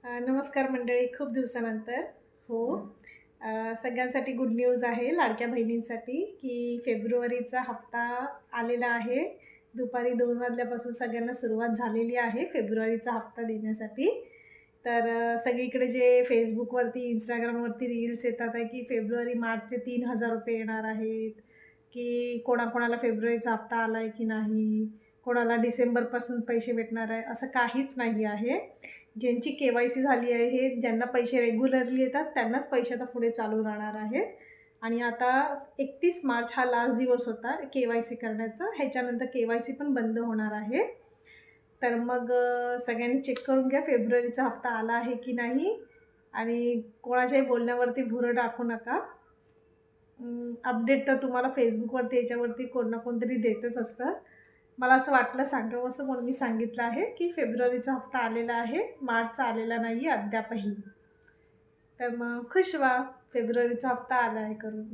नमस्कार मंडळी, खूप दिवसानंतर. हो. सगळ्यांसाठी गुड न्यूज आहे, लाडक्या बहिणींसाठी, की फेब्रुवारीचा हप्ता आलेला आहे. दुपारी 2 वाजल्यापासून सगळ्यांना सुरुवात झालेली आहे फेब्रुवारीचा हप्ता देण्यासाठी. तर सगळीकडे जे Facebookवरती, Instagramवरती रील्स येतात आहे, की फेब्रुवारी, मार्चचे ₹3000 येणार आहेत, की कोणाकोणाला फेब्रुवारीचा हप्ता आला आहे की नाही, कोणाला डिसेंबरपासून पैसे भेटणार आहे, असं काहीच नाही आहे. ज्यांची के-वाय-सी झाली आहे, ज्यांना पैसे रेग्युलरली येतात, त्यांनाच पैसे आता पुढे चालू राहणार आहेत. आणि आता 31 मार्च हा लास्ट दिवस होता के-वाय-सी करण्याचा. ह्याच्यानंतर के-वाय-सी पण बंद होणार आहे. तर मग सगळ्यांनी चेक करून घ्या फेब्रुवारीचा हप्ता आला आहे की नाही आणि कोणाच्याही बोलण्यावरती भुरं टाकू नका. अपडेट तर तुम्हाला Facebookवरती याच्यावरती कोण ना कोणतरी देतच असतं. मला असं वाटलं सांगावं असं म्हणून मी सांगितलं आहे, की फेब्रुवारीचा हप्ता आलेला आहे, मार्चचा आलेला नाही आहे अद्यापही. तर मग खुश व्हा, फेब्रुवारीचा हप्ता आला आहे करून.